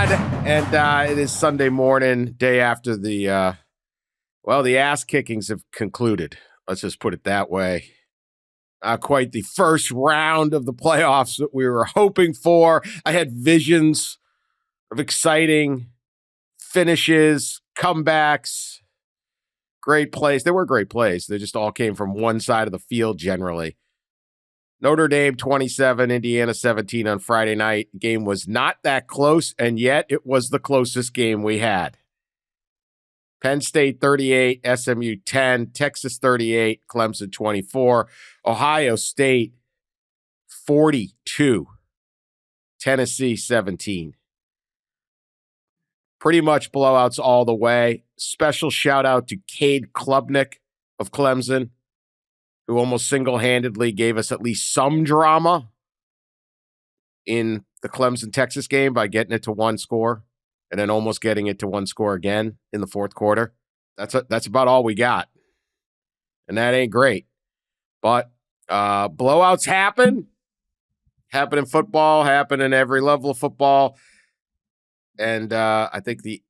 God. And it is Sunday morning, day after the ass kickings have concluded. Let's just put it that way. Not quite the first round of the playoffs that we were hoping for. I had visions of exciting finishes, comebacks, great plays. They were great plays. They just all came from one side of the field generally. Notre Dame 27, Indiana 17 on Friday night. The game was not that close, and yet it was the closest game we had. Penn State 38, SMU 10, Texas 38, Clemson 24, Ohio State 42, Tennessee 17. Pretty much blowouts all the way. Special shout out to Cade Klubnik of Clemson, who almost single-handedly gave us at least some drama in the Clemson-Texas game by getting it to one score and then almost getting it to one score again in the fourth quarter. That's about all we got. And that ain't great. But blowouts happen. Happen in football, happen in every level of football. And I think the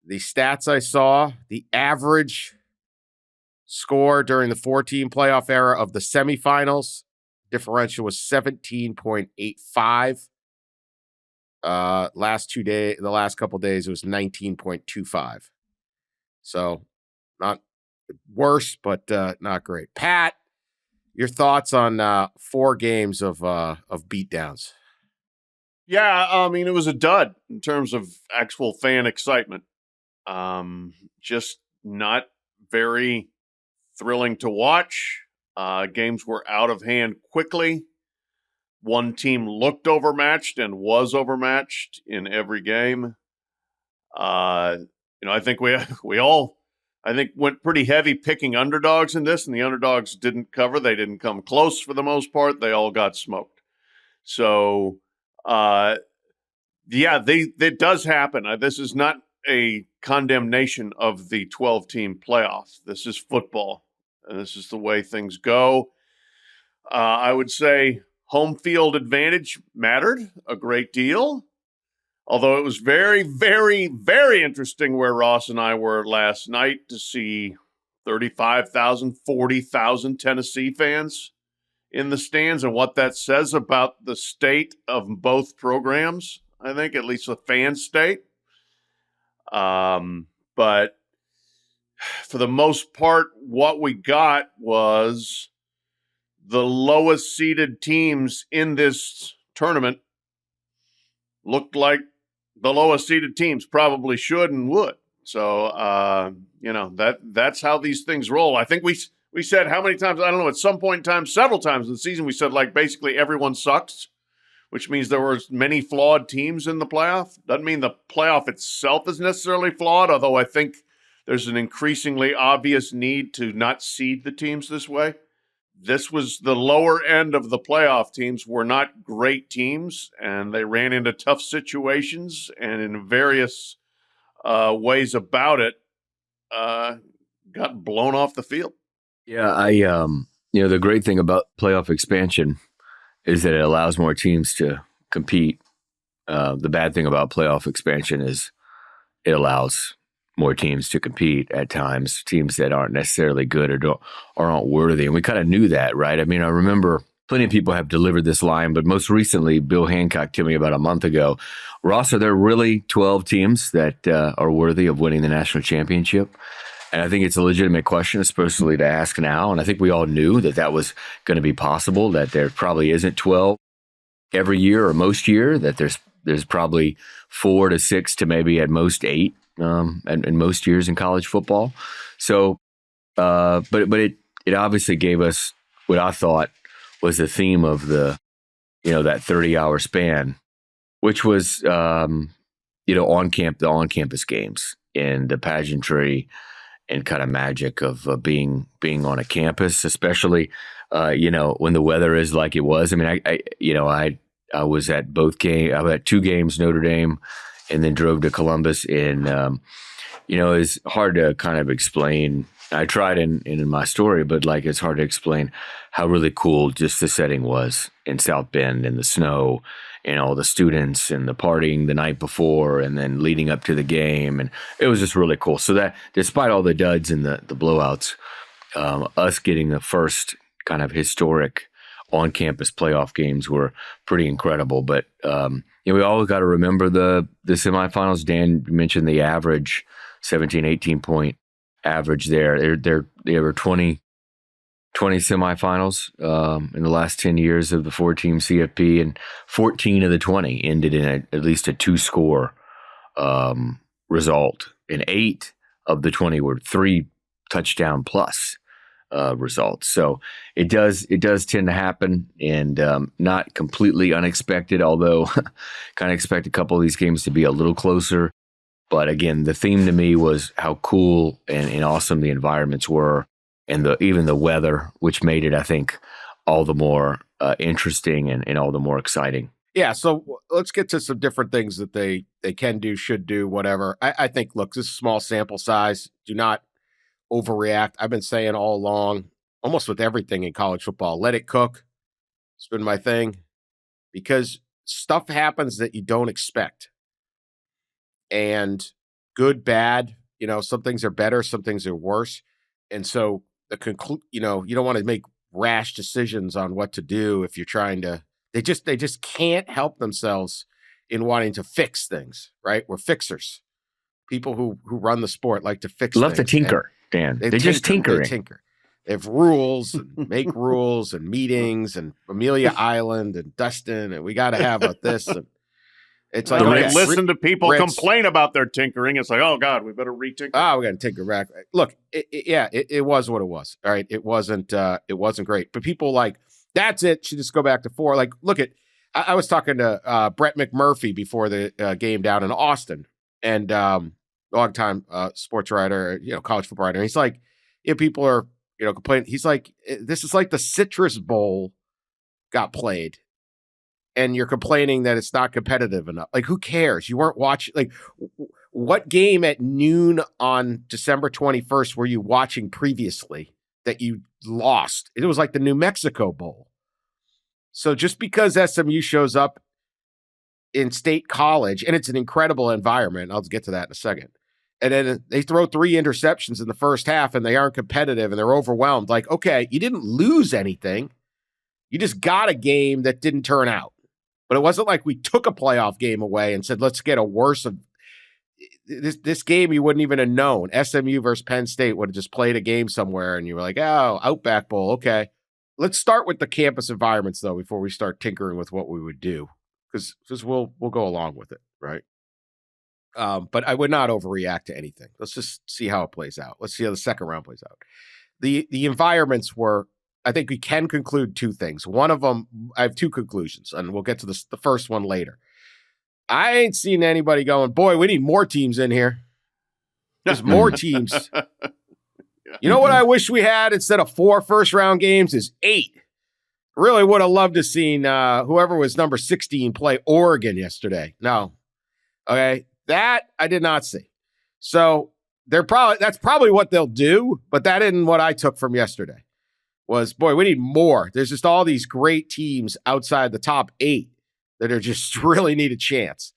stats I saw, the average score during the 4-team playoff era of the semifinals, differential was 17.85. The last couple of days, it was 19.25. So not worse, but not great. Pat, your thoughts on 4 games of beatdowns? Yeah, I mean, it was a dud in terms of actual fan excitement. Just not very thrilling to watch. Games were out of hand quickly. One team looked overmatched and was overmatched in every game. I think we all went pretty heavy picking underdogs in this, and the underdogs didn't cover. They didn't come close for the most part. They all got smoked. So, it does happen. This is not a condemnation of the 12-team playoff. This is football, and this is the way things go. I would say home field advantage mattered a great deal, although it was very, very, very interesting where Ross and I were last night to see 35,000, 40,000 Tennessee fans in the stands and what that says about the state of both programs, I think, at least the fan state. But for the most part, what we got was the lowest seeded teams in this tournament looked like the lowest seeded teams probably should and would. So, that's how these things roll. I think we said how many times, I don't know, at some point in time, several times in the season, we said like basically everyone sucks, which means there were many flawed teams in the playoff. Doesn't mean the playoff itself is necessarily flawed, although I think there's an increasingly obvious need to not seed the teams this way. This was the lower end of the playoff teams were not great teams, and they ran into tough situations, and in various ways about it, got blown off the field. Yeah, the great thing about playoff expansion is that it allows more teams to compete. The bad thing about playoff expansion is it allows more teams to compete at times, teams that aren't necessarily good or aren't worthy. And we kind of knew that, right? I mean, I remember plenty of people have delivered this line, but most recently, Bill Hancock to me about a month ago, Ross, are there really 12 teams that are worthy of winning the national championship? And I think it's a legitimate question, especially to ask now. And I think we all knew that was going to be possible, that there probably isn't 12 every year or most year, that there's probably 4 to 6 to maybe at most 8 in most years in college football. So, but it obviously gave us what I thought was the theme of that 30-hour span, which was, the on-campus games and the pageantry and kind of magic of being on a campus, especially, when the weather is like it was. I mean, I was at both games. I was at 2 games, Notre Dame, and then drove to Columbus. And, it's hard to kind of explain I tried in my story, but like it's hard to explain how really cool just the setting was in South Bend and the snow and all the students and the partying the night before and then leading up to the game. And it was just really cool. So that despite all the duds and the blowouts, us getting the first kind of historic on-campus playoff games were pretty incredible. But we always got to remember the semifinals. Dan mentioned the average 17, 18 point average there. There were 20 semifinals in the last 10 years of the 4-team CFP, and 14 of the 20 ended in at least a 2-score result, and 8 of the 20 were 3 touchdown plus results. So it does tend to happen, and not completely unexpected, although kind of expect a couple of these games to be a little closer. But again, the theme to me was how cool and awesome the environments were, and even the weather, which made it, I think, all the more interesting and all the more exciting. Yeah, so let's get to some different things that they can do, should do, whatever. I think, look, this is a small sample size. Do not overreact. I've been saying all along, almost with everything in college football, let it cook. It's been my thing, because stuff happens that you don't expect. And good, bad, some things are better, some things are worse. And so you don't want to make rash decisions on what to do if you're trying to, they just can't help themselves in wanting to fix things, right? We're fixers. People who run the sport like to fix Love things. to tinker, Dan. They just tinkering. They tinker. They have rules and make rules and meetings and Amelia Island and Dustin, and we got to have this. And it's like, listen to people complain about their tinkering. It's like, oh God, we better retinker. Oh, we got to tinker back. Look, it was what it was. All right, it wasn't great. But people like, that's it. Should just go back to 4. Like, look at, I was talking to Brett McMurphy before the game down in Austin, and longtime sports writer, college football writer. And he's like, people are complaining. He's like, this is like the Citrus Bowl got played, and you're complaining that it's not competitive enough. Like, who cares? You weren't watching. Like, what game at noon on December 21st were you watching previously that you lost? It was like the New Mexico Bowl. So just because SMU shows up in State College, and it's an incredible environment, I'll get to that in a second, and then they throw 3 interceptions in the first half and they aren't competitive and they're overwhelmed. Like, okay, you didn't lose anything. You just got a game that didn't turn out. But it wasn't like we took a playoff game away and said, let's get a worse of this game. You wouldn't even have known. SMU versus Penn State would have just played a game somewhere and you were like, oh, Outback Bowl. Okay. Let's start with the campus environments, though, before we start tinkering with what we would do, because we'll go along with it, right? But I would not overreact to anything. Let's just see how it plays out. Let's see how the second round plays out. The environments were, I think we can conclude 2 things. One of them, I have 2 conclusions, and we'll get to the first one later. I ain't seen anybody going, boy, we need more teams in here. There's more teams. You know what I wish we had instead of 4 first-round games is 8. Really would have loved to seen whoever was number 16 play Oregon yesterday. No. Okay. That I did not see. So that's probably what they'll do, but that isn't what I took from yesterday. Was, boy, we need more. There's just all these great teams outside the top 8 that are just really need a chance.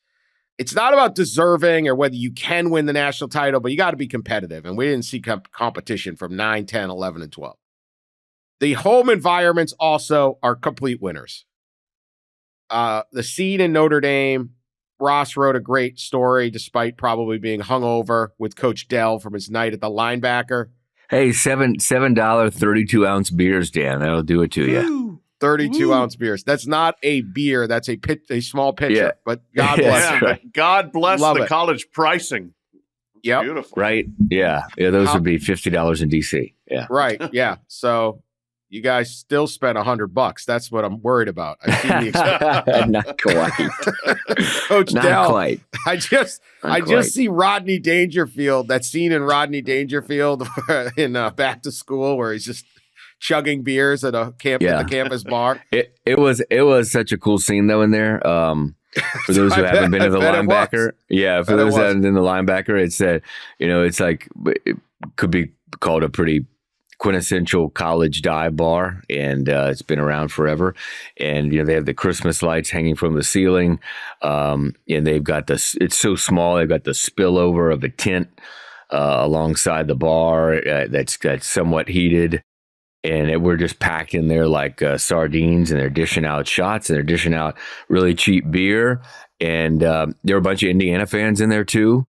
It's not about deserving or whether you can win the national title, but you got to be competitive. And we didn't see competition from 9, 10, 11, and 12. The home environments also are complete winners. The seed in Notre Dame, Ross wrote a great story despite probably being hungover with Coach Dell from his night at the linebacker. Hey, $7 32-ounce beers, Dan. That'll do it to you. 32-ounce beers. That's not a beer. That's a small pitcher. Yeah. But God bless Yeah, it. but God bless Love the it. college pricing. Yep. Beautiful. Right? Yeah. Those would be $50 in DC. Yeah. Right. Yeah. So you guys still spent $100. That's what I'm worried about. I see the expense. Not quite. Coach Not Dell. quite. I just see Rodney Dangerfield, that scene in Rodney Dangerfield in Back to School where he's just chugging beers at a at the campus bar. It was such a cool scene though in there. For those who haven't been to the linebacker, for those who haven't been to the linebacker, it said, it's like it could be called a pretty quintessential college dive bar, and it's been around forever. And they have the Christmas lights hanging from the ceiling, and they've got this. It's so small. They've got the spillover of a tent alongside the bar that's somewhat heated. And we're just packed in there like sardines, and they're dishing out shots, and they're dishing out really cheap beer. And there were a bunch of Indiana fans in there too.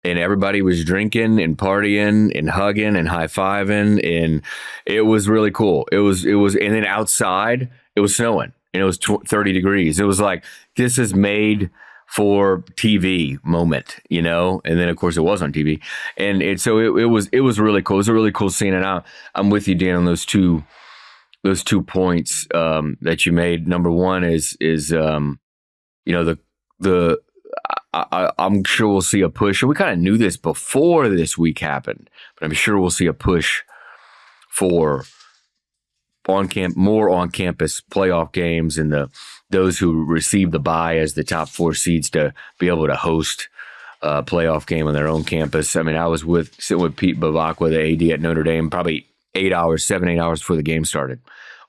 And everybody was drinking and partying and hugging and high-fiving. And it was really cool. It was, and then outside, it was snowing, and it was 30 degrees. It was like, this is made for TV moment, and then of course it was on TV, and so it was really cool. It was a really cool scene, and I'm with you, Dan, on those two points that you made. Number one is I'm sure we'll see a push. We kind of knew this before this week happened, but I'm sure we'll see a push for more on-campus playoff games, and those who receive the bye as the top 4 seeds to be able to host a playoff game on their own campus. I mean, I was sitting with Pete Bavacqua, the AD at Notre Dame, probably 8 hours before the game started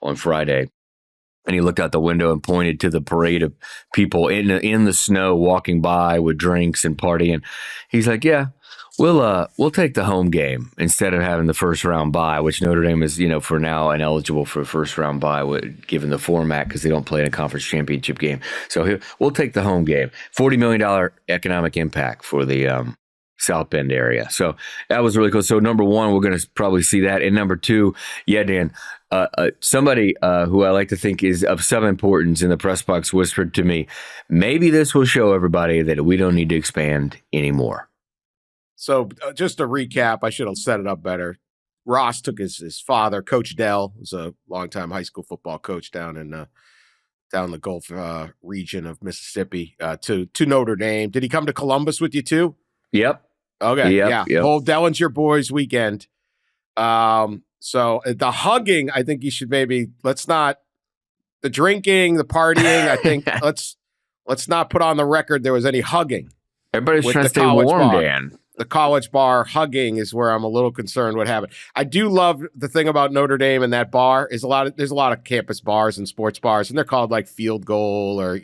on Friday. And he looked out the window and pointed to the parade of people in the snow walking by with drinks and partying. He's like, "Yeah, we'll take the home game instead of having the first round bye," which Notre Dame is, for now ineligible for a first round bye given the format because they don't play in a conference championship game. So we'll take the home game. $40 million economic impact for the South Bend area. So that was really cool. So number one, we're going to probably see that. And number two, yeah, Dan, somebody who I like to think is of some importance in the press box whispered to me, maybe this will show everybody that we don't need to expand anymore. So just to recap, I should have set it up better. Ross took his father, Coach Dell, who's a longtime high school football coach down in the Gulf region of Mississippi, to Notre Dame. Did he come to Columbus with you too? Yep. Okay. Yep. Whole Dellenger boys weekend. So the hugging, I think you should let's not the drinking, the partying. I think let's not put on the record there was any hugging. Everybody's trying to stay warm, Dan. The college bar hugging is where I'm a little concerned what happened. I do love the thing about Notre Dame and that bar is there's a lot of campus bars and sports bars, and they're called like field goal or,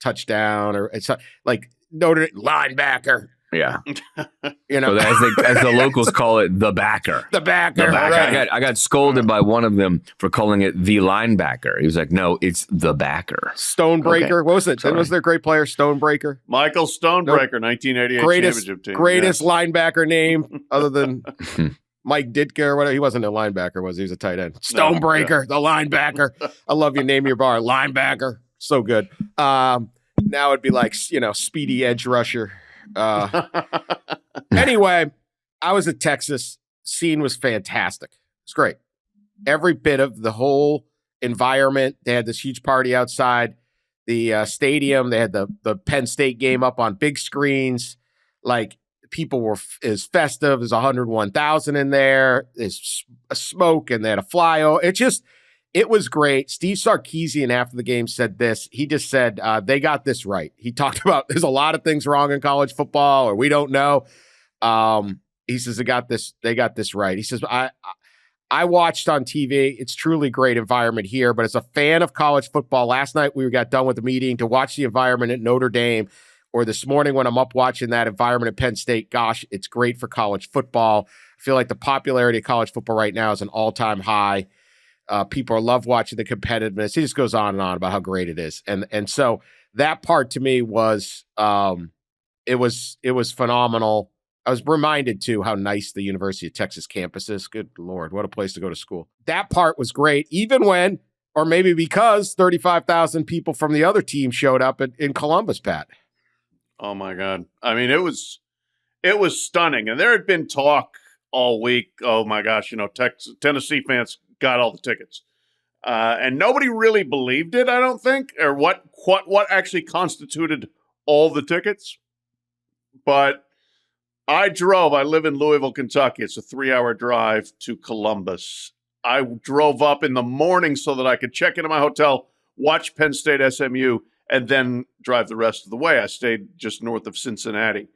touchdown, or it's like Notre Dame linebacker. Yeah. As the locals call it, the backer. The backer. Right. I got scolded by one of them for calling it the linebacker. He was like, no, it's the backer. Stonebreaker. Okay. What was it? Sorry. Was there a great player, Stonebreaker? Michael Stonebreaker, 1988 championship team. Greatest linebacker name other than Mike Ditka or whatever. He wasn't a linebacker, was he? He was a tight end. Stonebreaker, the linebacker. I love you. Name your bar. Linebacker. So good. Now it'd be like, speedy edge rusher. Anyway, I was at Texas. Scene was fantastic. It's great. Every bit of the whole environment. They had this huge party outside the stadium. They had the Penn State game up on big screens. Like, people were as festive. There's 101,000 in there. There's a smoke, and they had a flyover. It was great. Steve Sarkisian after the game said this. He just said, they got this right. He talked about there's a lot of things wrong in college football, or we don't know. He says they got this right. He says, I watched on TV. It's truly great environment here, but as a fan of college football, last night we got done with the meeting to watch the environment at Notre Dame, or this morning when I'm up watching that environment at Penn State. Gosh, it's great for college football. I feel like the popularity of college football right now is an all-time high. People love watching the competitiveness. He just goes on and on about how great it is. And so that part to me was, it was phenomenal. I was reminded too how nice the University of Texas campus is. Good Lord, what a place to go to school. That part was great, even when, or maybe because 35,000 people from the other team showed up in Columbus, Pat. Oh my God. I mean, it was stunning. And there had been talk all week. Oh my gosh, Tennessee fans got all the tickets. And nobody really believed it, I don't think, or what actually constituted all the tickets. But I live in Louisville, Kentucky. It's a 3-hour drive to Columbus. I drove up in the morning so that I could check into my hotel, watch Penn State SMU, and then drive the rest of the way. I stayed just north of Cincinnati.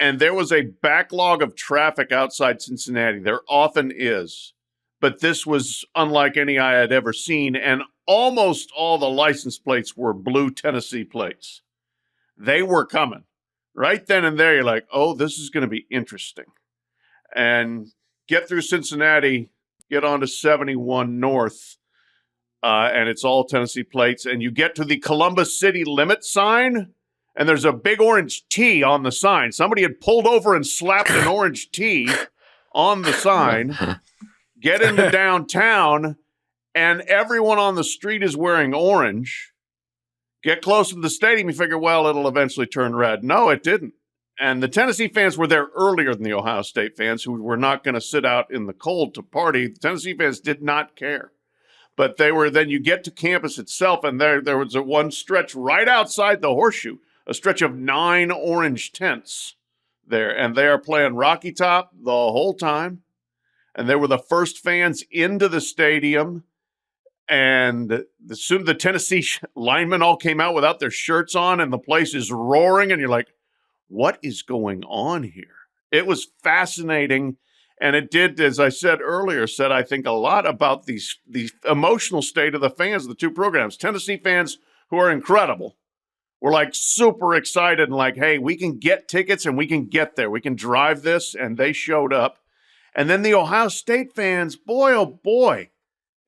and there was a backlog of traffic outside Cincinnati. There often is, but this was unlike any I had ever seen, and almost all the license plates were blue Tennessee plates. They were coming. Right then and there, you're like, oh, this is going to be interesting. And get through Cincinnati, get on to 71 North, and it's all Tennessee plates. And you get to the Columbus City limit sign, and there's a big orange T on the sign. Somebody had pulled over and slapped an orange T on the sign. Get into downtown, and everyone on the street is wearing orange. Get close to the stadium, you figure, well, it'll eventually turn red. No, it didn't. And the Tennessee fans were there earlier than the Ohio State fans, who were not going to sit out in the cold to party. The Tennessee fans did not care. But then you get to campus itself, and there was a one stretch right outside the horseshoe, a stretch of 9 orange tents there. And they are playing Rocky Top the whole time. And they were the first fans into the stadium. And soon the Tennessee linemen all came out without their shirts on, and the place is roaring, and you're like, what is going on here? It was fascinating, and it did, as I said earlier, I think a lot about the emotional state of the fans of the two programs. Tennessee fans, who are incredible, were like super excited and like, hey, we can get tickets and we can get there. We can drive this, and they showed up. And then the Ohio State fans, boy, oh boy,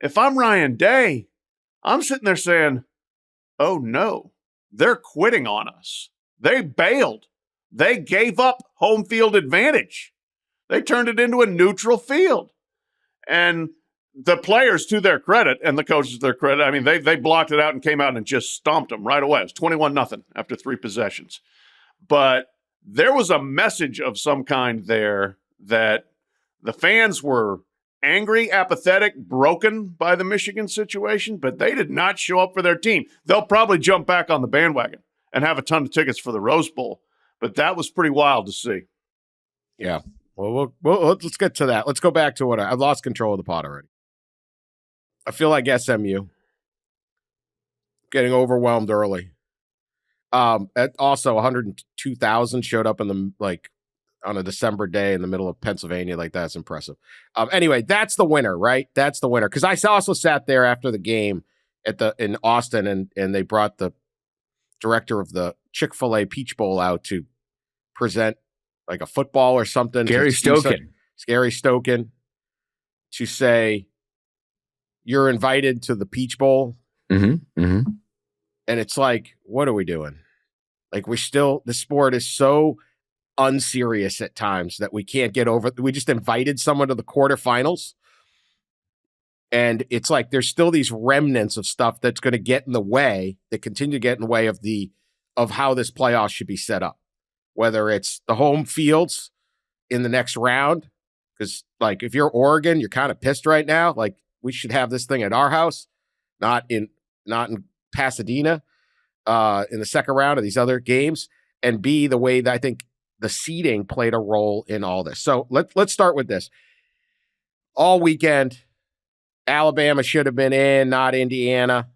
if I'm Ryan Day, I'm sitting there saying, oh no, they're quitting on us. They bailed. They gave up home field advantage. They turned it into a neutral field. And the players, to their credit, and the coaches, to their credit, I mean, they blocked it out and came out and just stomped them right away. It was 21-0 after 3 possessions. But there was a message of some kind there that the fans were angry, apathetic, broken by the Michigan situation, but they did not show up for their team. They'll probably jump back on the bandwagon and have a ton of tickets for the Rose Bowl, but that was pretty wild to see. Yeah. Well, let's get to that. Let's go back to I've lost control of the pot already. I feel like SMU getting overwhelmed early. Also 102,000 showed up in the, on a December day in the middle of Pennsylvania. That's impressive. Anyway, that's the winner, right? That's the winner. Because I also sat there after the game in Austin, and they brought the director of the Chick-fil-A Peach Bowl out to present a football or something. Gary Stoken to say, you're invited to the Peach Bowl. Mm-hmm. Mm-hmm. And it's like, what are we doing? The sport is so unserious at times that we can't get over. We just invited someone to the quarterfinals, and it's like there's still these remnants of stuff that's going to get in the way, that continue to get in the way of how this playoff should be set up. Whether it's the home fields in the next round, because if you're Oregon, you're kind of pissed right now. We should have this thing at our house, not in Pasadena, in the second round of these other games, and B, the way that I think the seeding played a role in all this. So let's start with this. All weekend, Alabama should have been in, not Indiana.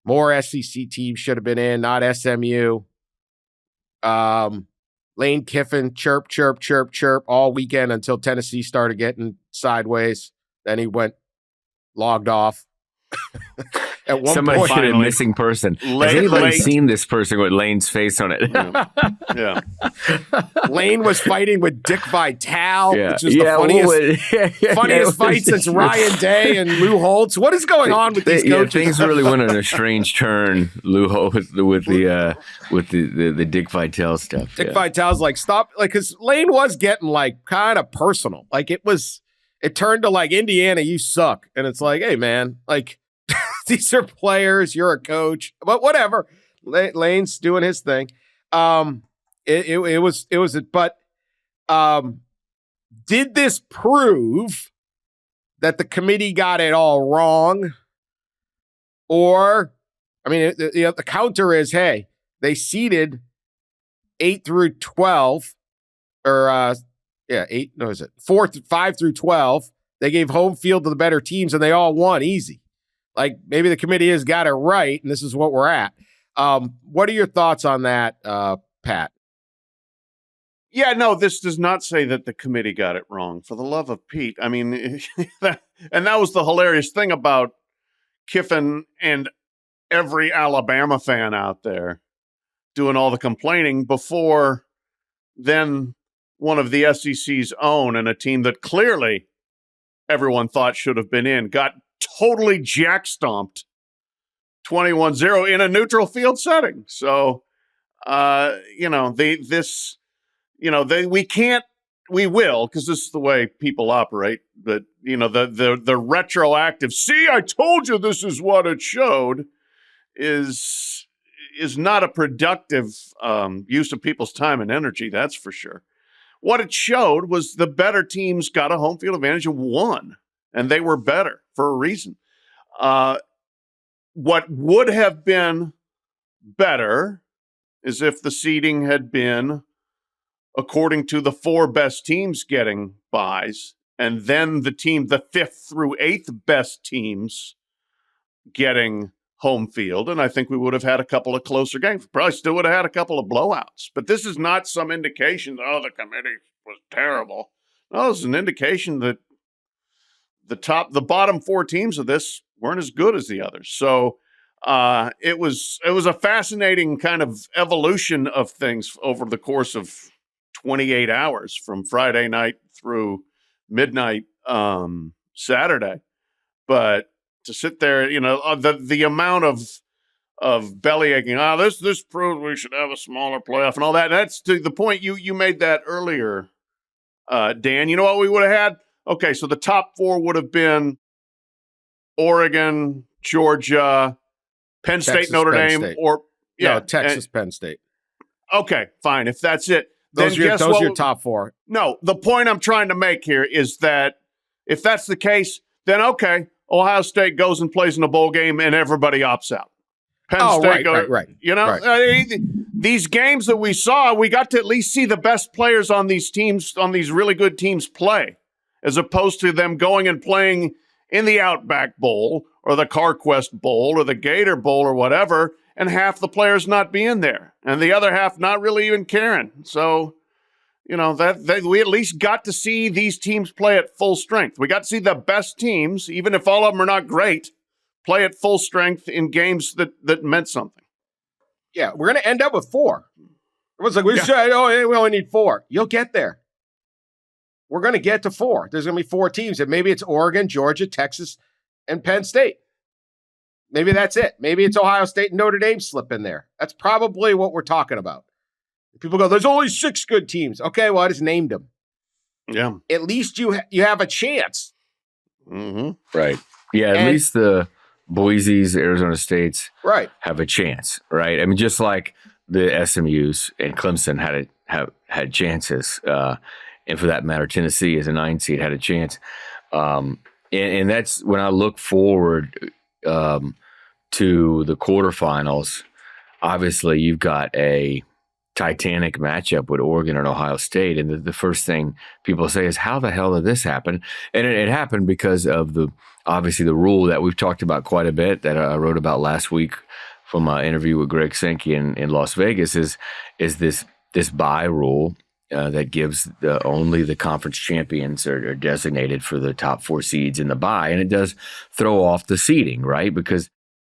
More SEC teams should have been in, not SMU. Lane Kiffin, chirp, chirp, chirp, chirp all weekend until Tennessee started getting sideways. Then he logged off. At one Somebody point, should have missing person. Has anybody seen this person with Lane's face on it? Yeah. Lane was fighting with Dick Vitale, which is the funniest fight since Ryan Day and Lou Holtz. What is going on with these coaches? Things really went on a strange turn, Lou Holtz, with the Dick Vitale stuff. Dick Vitale's stop, because Lane was getting kind of personal. It turned to Indiana, you suck, and it's hey man, these are players. You're a coach, but whatever. Lane's doing his thing. Did this prove that the committee got it all wrong? Or, the counter is, hey, they seeded 8 through 12, or 5 through 12. They gave home field to the better teams, and they all won easy. Maybe the committee has got it right, and this is what we're at. What are your thoughts on that, Pat? Yeah, no, this does not say that the committee got it wrong. For the love of Pete. I mean, and that was the hilarious thing about Kiffin and every Alabama fan out there doing all the complaining before then one of the SEC's own and a team that clearly everyone thought should have been in got totally jack-stomped 21-0 in a neutral field setting. So, we will, because this is the way people operate, but, the retroactive, see, I told you this is what it showed, is not a productive use of people's time and energy, that's for sure. What it showed was the better teams got a home field advantage and won, and they were better for a reason. What would have been better is if the seeding had been according to the 4 best teams getting buys, and then the 5th through 8th best teams getting home field. And I think we would have had a couple of closer games. Probably still would have had a couple of blowouts. But this is not some indication that, the committee was terrible. No, it's an indication that the bottom 4 teams of this weren't as good as the others. So it was a fascinating kind of evolution of things over the course of 28 hours from Friday night through midnight Saturday. But to sit there, the amount of belly aching, this proves we should have a smaller playoff and all that. And that's to the point you made that earlier, Dan. You know what we would have had? Okay, so the top 4 would have been Oregon, Georgia, Penn State, Notre Dame, Texas, Penn State. Okay, fine. If that's it, those are your top 4. No, the point I'm trying to make here is that if that's the case, then okay, Ohio State goes and plays in a bowl game and everybody opts out. Penn State right. These games that we saw, we got to at least see the best players on these teams, on these really good teams play, as opposed to them going and playing in the Outback Bowl or the CarQuest Bowl or the Gator Bowl or whatever, and half the players not being there and the other half not really even caring. So, we at least got to see these teams play at full strength. We got to see the best teams, even if all of them are not great, play at full strength in games that meant something. Yeah, we're going to end up with 4. Everyone's like, we only need 4. You'll get there. We're going to get to 4. There's going to be 4 teams, and maybe it's Oregon, Georgia, Texas, and Penn State. Maybe that's it. Maybe it's Ohio State and Notre Dame slip in there. That's probably what we're talking about. People go, there's only 6 good teams. Okay, well, I just named them. Yeah. At least you have a chance. Mm-hmm. Right. Yeah, at least the Boise's, Arizona States have a chance, right? I mean, just like the SMUs and Clemson had chances. And for that matter, Tennessee as a 9 seed had a chance. And that's when I look forward to the quarterfinals. Obviously, you've got a titanic matchup with Oregon and Ohio State. And the first thing people say is, how the hell did this happen? And it happened because of the rule that we've talked about quite a bit that I wrote about last week from my interview with Greg Sankey in Las Vegas is this bye rule that gives only the conference champions are designated for the top 4 seeds in the bye. And it does throw off the seeding, right? Because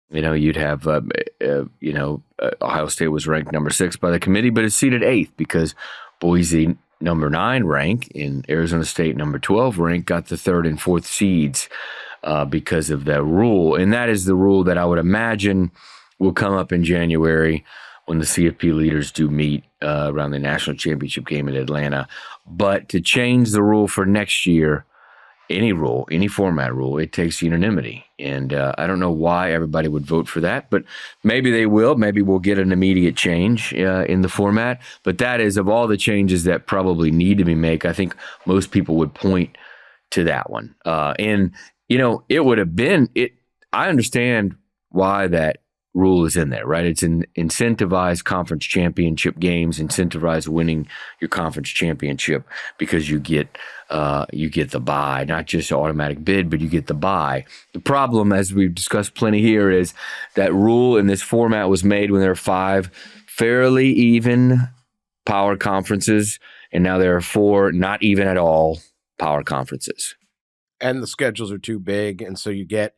you'd have, Ohio State was ranked number 6 by the committee, but it's seeded 8th because Boise, number 9 rank, and Arizona State, number 12 rank, got the 3rd and 4th seeds because of that rule. And that is the rule that I would imagine will come up in January when the CFP leaders do meet around the national championship game in Atlanta. But to change the rule for next year, any format rule, it takes unanimity. And I don't know why everybody would vote for that, but maybe they will. Maybe we'll get an immediate change in the format. But that is, of all the changes that probably need to be made, I think most people would point to that one. It would have been it. I understand why that rule is in there, right? It's an incentivized conference championship games, incentivize winning your conference championship because you get the bye, not just automatic bid, but you get the bye. The problem, as we've discussed plenty here, is that rule in this format was made when there are 5 fairly even power conferences And now there are 4 not even at all power conferences. And the schedules are too big. And so you get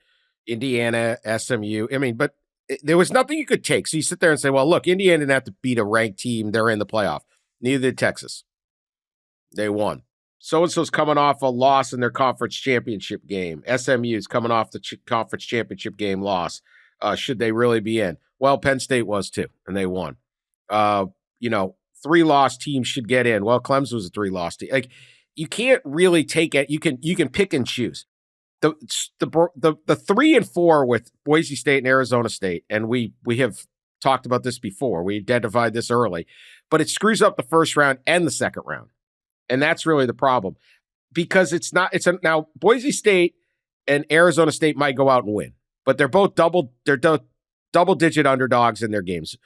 Indiana, SMU. I mean, but there was nothing you could take. So you sit there and say, well, look, Indiana didn't have to beat a ranked team. They're in the playoff. Neither did Texas. They won. So-and-so's coming off a loss in their conference championship game. SMU's coming off the conference championship game loss. Should they really be in? Well, Penn State was too, and they won. 3-loss teams should get in. Well, Clemson was a 3-loss team. Like, you can't really take it. You can pick and choose. The 3 and 4 with Boise State and Arizona State, and we have talked about this before. We identified this early, but it screws up the first round and the second round. And that's really the problem, because now Boise State and Arizona State might go out and win, but they're both double-digit underdogs in their games.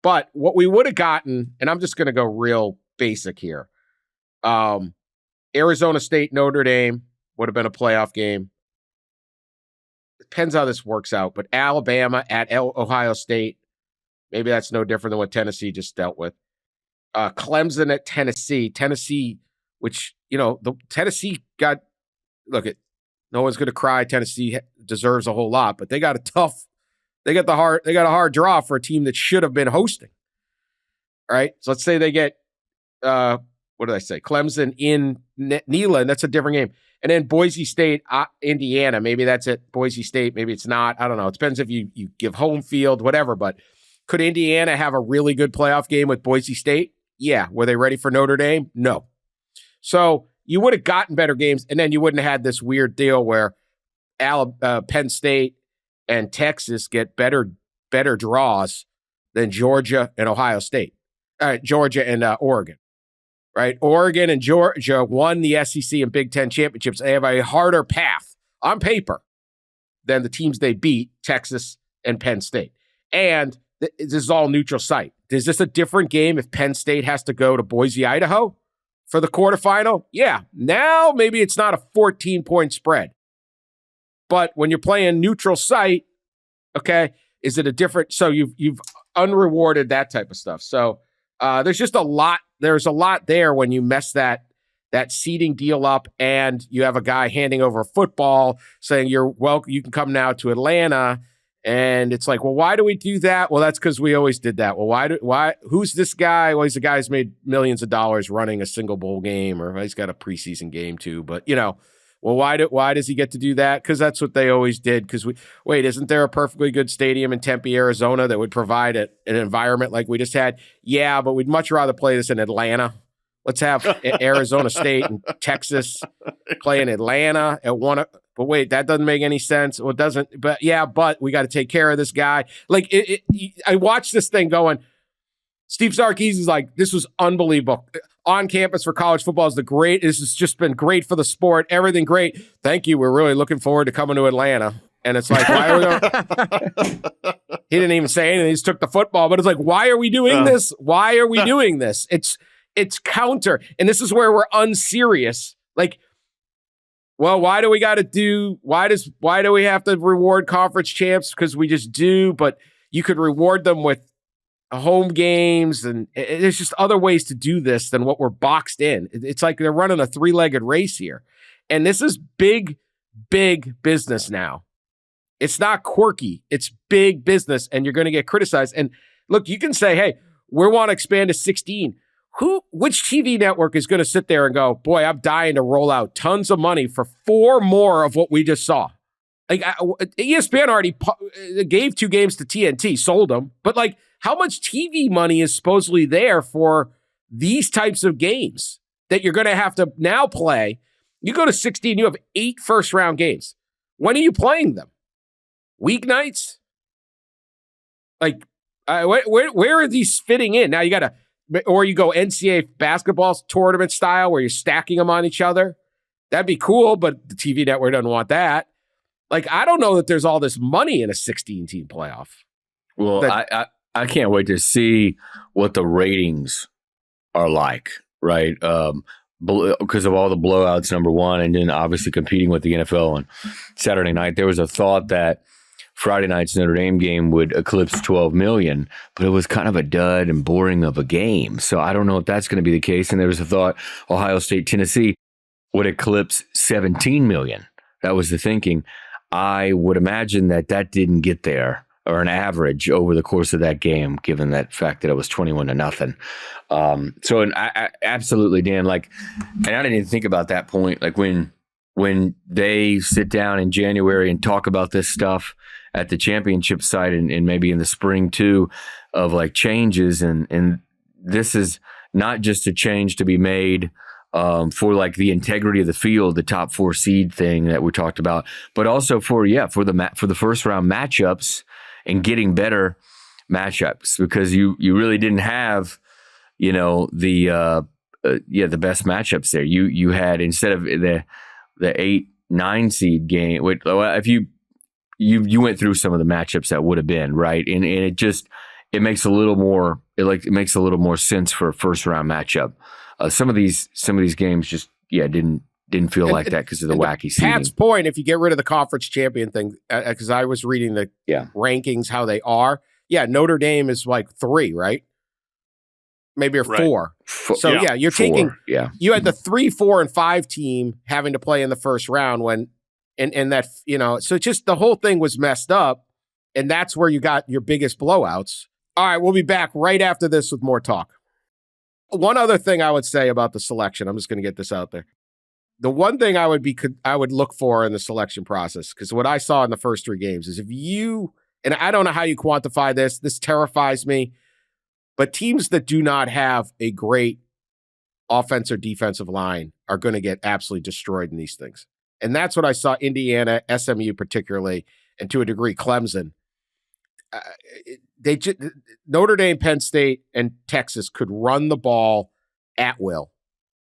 But what we would have gotten, and I'm just going to go real basic here. Arizona State, Notre Dame would have been a playoff game. Depends how this works out, but Alabama at Ohio State, maybe that's no different than what Tennessee just dealt with. Clemson at Tennessee, which, the Tennessee got, no one's going to cry. Tennessee deserves a whole lot, but they got a hard draw for a team that should have been hosting. All right. So let's say they get, what did I say? Clemson in Neyland. That's a different game. And then Boise State, Indiana. Maybe that's it. Boise State. Maybe it's not. I don't know. It depends if you give home field, whatever. But could Indiana have a really good playoff game with Boise State? Yeah. Were they ready for Notre Dame? No. So you would have gotten better games, and then you wouldn't have had this weird deal where Penn State and Texas get better draws than Georgia and Ohio State. Georgia and Oregon. Right? Oregon and Georgia won the SEC and Big Ten championships. They have a harder path on paper than the teams they beat, Texas and Penn State. And this is all neutral site. Is this a different game if Penn State has to go to Boise, Idaho for the quarterfinal? Yeah. Now maybe it's not a 14-point spread. But when you're playing neutral site, okay, is it a different? So you've unrewarded that type of stuff. So there's just a lot. There's a lot there when you mess that seeding deal up, and you have a guy handing over a football saying you can come now to Atlanta. And it's like, well, why do we do that? Well, that's because we always did that. Well, who's this guy? Well, he's a guy who's made millions of dollars running a single bowl game, or he's got a preseason game too. But, well, why does he get to do that? Because that's what they always did. Because isn't there a perfectly good stadium in Tempe, Arizona that would provide an environment like we just had? Yeah, but we'd much rather play this in Atlanta. Let's have Arizona State and Texas play in Atlanta at one. But wait, that doesn't make any sense. Well, it doesn't. But yeah, but we got to take care of this guy. Like I watched this thing going. Steve Sarkis is like, this was unbelievable. On campus for college football is this has just been great for the sport. Everything great. Thank you. We're really looking forward to coming to Atlanta. And it's like, why are we going? He didn't even say anything. He just took the football. But it's like, why are we doing this? Why are we doing this? It's counter. And this is where we're unserious. Like, well, why do we have to reward conference champs? Because we just do, but you could reward them with home games, and there's just other ways to do this than what we're boxed in. It's like they're running a 3-legged race here. And this is big, big business now. It's not quirky. It's big business, and you're going to get criticized. And look, you can say, hey, we want to expand to 16. Which TV network is going to sit there and go, boy, I'm dying to roll out tons of money for 4 more of what we just saw? Like ESPN already gave 2 games to TNT, sold them. But like, how much TV money is supposedly there for these types of games that you're going to have to now play? You go to 16, you have 8 first-round games. When are you playing them? Weeknights? Like, where are these fitting in? Now you got to, or you go NCAA basketball tournament style where you're stacking them on each other. That'd be cool, but the TV network doesn't want that. Like, I don't know that there's all this money in a 16-team playoff. Well, I can't wait to see what the ratings are like, right? Because of all the blowouts, number one, and then obviously competing with the NFL on Saturday night. There was a thought that Friday night's Notre Dame game would eclipse 12 million, but it was kind of a dud and boring of a game. So I don't know if that's going to be the case. And there was a thought Ohio State, Tennessee would eclipse 17 million. That was the thinking. I would imagine that didn't get there, or an average over the course of that game, given that fact that it was 21-0. Absolutely, Dan, and I didn't even think about that point. Like when they sit down in January and talk about this stuff at the championship site and maybe in the spring too, of changes. And this is not just a change to be made for the integrity of the field, the top 4 seed thing that we talked about, but also for the first round matchups and getting better matchups, because you really didn't have, the best matchups there. You had, instead of the 8-9 seed game, if you went through some of the matchups that would have been right, and it makes a little more sense for a first round matchup. Some of these games just didn't feel like that because of the wacky seeding. Pat's point, if you get rid of the conference champion thing, because I was reading the rankings, how they are. Yeah, Notre Dame is 3, right? Maybe 4. So you're 4, taking. Yeah, you had the 3, 4, and 5 team having to play in the first round and that So just the whole thing was messed up, and that's where you got your biggest blowouts. All right, we'll be back right after this with more talk. One other thing I would say about the selection, I'm just going to get this out there. The one thing I would look for in the selection process, because what I saw in the first 3 games is and I don't know how you quantify this terrifies me, but teams that do not have a great offense or defensive line are going to get absolutely destroyed in these things. And that's what I saw Indiana, SMU particularly, and to a degree Clemson. Notre Dame, Penn State, and Texas could run the ball at will,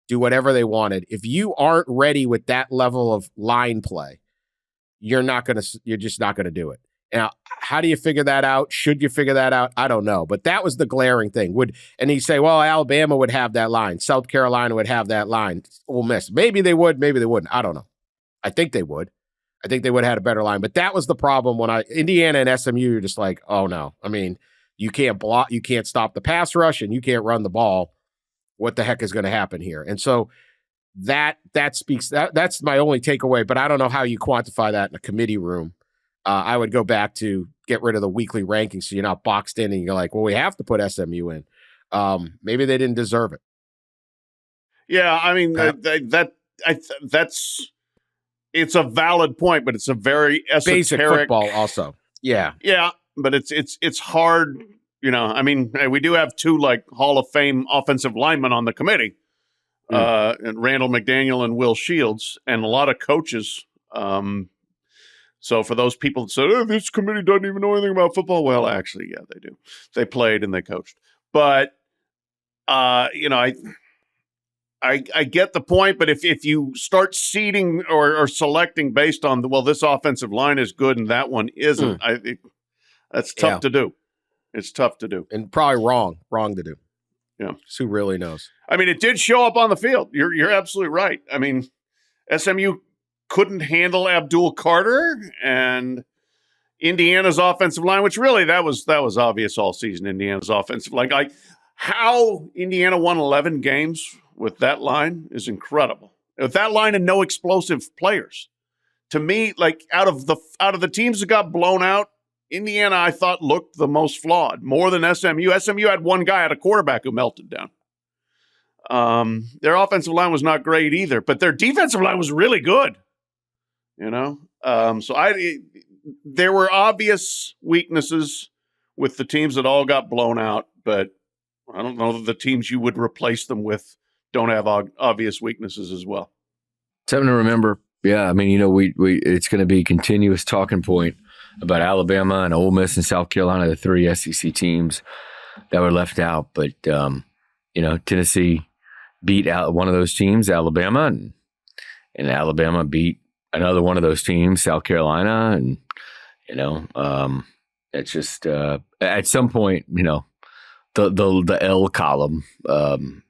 do whatever they wanted. If you aren't ready with that level of line play, you're just not going to do it. Now, how do you figure that out? Should you figure that out? I don't know. But that was the glaring thing. And you say, well, Alabama would have that line. South Carolina would have that line. Ole Miss. Maybe they would, maybe they wouldn't. I don't know. I think they would. I think they would have had a better line. But that was the problem when Indiana and SMU, you're just like, oh no. I mean, you can't block, you can't stop the pass rush, and you can't run the ball. What the heck is going to happen here? And so that speaks, that's my only takeaway, but I don't know how you quantify that in a committee room. I would go back to get rid of the weekly rankings so you're not boxed in and you're like, well, we have to put SMU in. Maybe they didn't deserve it. Yeah, I mean, that's it's a valid point, but it's a very esoteric. Basic football also. Yeah. Yeah, but it's hard, I mean, we do have 2 Hall of Fame offensive linemen on the committee, and Randall McDaniel and Will Shields, and a lot of coaches. So for those people that said, oh, this committee doesn't even know anything about football. Well, actually, yeah, they do. They played and they coached. But, I get the point, but if you start seeding or selecting based on, this offensive line is good and that one isn't, that's tough to do. It's tough to do. And probably wrong to do. Yeah. Who really knows? I mean, it did show up on the field. You're absolutely right. I mean, SMU couldn't handle Abdul Carter, and Indiana's offensive line, which really that was obvious all season. Indiana's offensive line, how Indiana won 11 games with that line is incredible. With that line and no explosive players, to me, out of the teams that got blown out, Indiana I thought looked the most flawed, more than SMU. SMU had one guy at a quarterback who melted down. Their offensive line was not great either, but their defensive line was really good. There were obvious weaknesses with the teams that all got blown out, but I don't know that the teams you would replace them with don't have obvious weaknesses as well. Something to remember. Yeah, I mean, we it's going to be a continuous talking point about Alabama and Ole Miss and South Carolina, the 3 SEC teams that were left out. But Tennessee beat out one of those teams, Alabama, and Alabama beat another one of those teams, South Carolina, and it's just at some point, the L column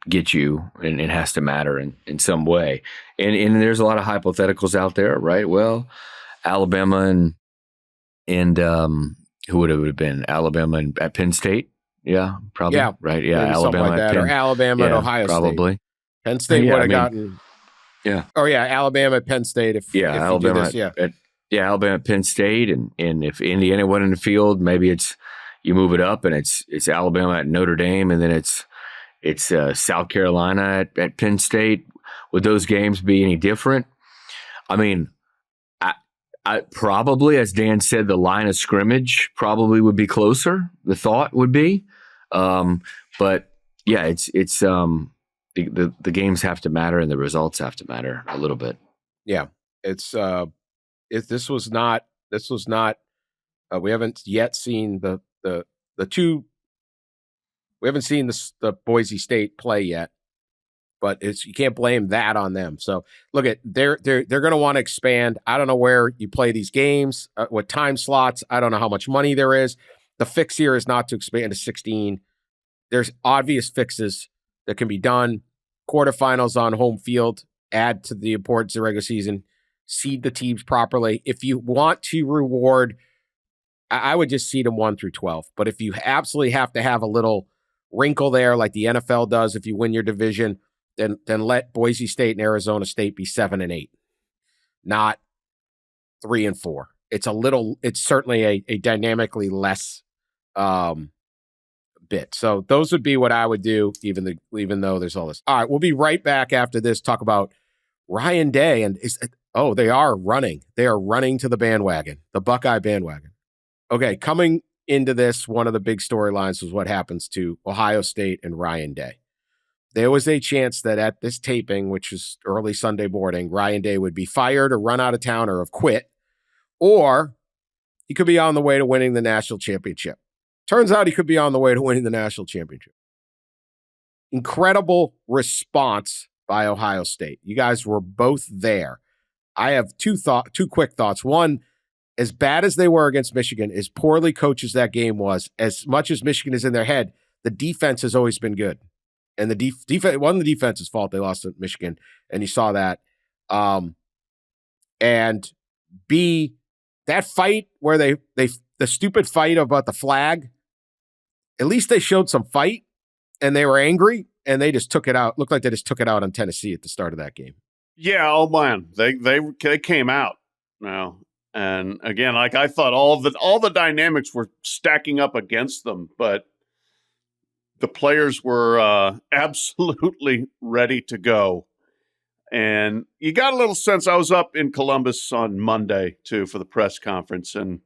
gets you, and it has to matter in some way. And there's a lot of hypotheticals out there, right? Well, Alabama and and who would it have been? Alabama and at Penn State? Yeah, probably. Yeah, right. Yeah, maybe something Alabama like at that, or Penn. Alabama at Ohio State. Probably. Penn State Yeah, would have I mean, gotten. Yeah. Oh yeah, Alabama at Penn State. If Alabama you do this, Alabama at Penn State, and if Indiana went in the field, maybe it's you move it up, and it's Alabama at Notre Dame, and then it's South Carolina at Penn State. Would those games be any different? I mean, I probably, as Dan said, the line of scrimmage probably would be closer. The thought would be, but yeah, it's the games have to matter and the results have to matter a little bit. Yeah, this was not. We haven't yet seen the two. We haven't seen the Boise State play yet, but you can't blame that on them. So look at they're going to want to expand. I don't know where you play these games, what time slots. I don't know how much money there is. The fix here is not to expand to 16. There's obvious fixes that can be done. Quarterfinals on home field, add to the importance of regular season, seed the teams properly. If you want to reward, I would just seed them 1 through 12. But if you absolutely have to have a little wrinkle there, like the NFL does, if you win your division, then let Boise State and Arizona State be 7 and 8, not 3 and 4. It's certainly a dynamically less bit. So those would be what I would do, even though there's all this. All right, we'll be right back after this. Talk about Ryan Day and they are running. They are running to the bandwagon, the Buckeye bandwagon. Okay, coming into this, one of the big storylines was what happens to Ohio State and Ryan Day. There was a chance that at this taping, which was early Sunday morning, Ryan Day would be fired or run out of town or have quit, or he could be on the way to winning the national championship. Turns out he could be on the way to winning the national championship. Incredible response by Ohio State. You guys were both there. I have two quick thoughts. One, as bad as they were against Michigan, as poorly coached as that game was, as much as Michigan is in their head, the defense has always been good. And the defense wasn't the defense's fault. They lost to Michigan, and you saw that. And B, that fight where the stupid fight about the flag, at least they showed some fight, and they were angry, and they just took it out. Looked like they just took it out on Tennessee at the start of that game. Yeah, oh man, they came out now, and again, like I thought, all the dynamics were stacking up against them, but the players were absolutely ready to go. And you got a little sense. I was up in Columbus on Monday too for the press conference, and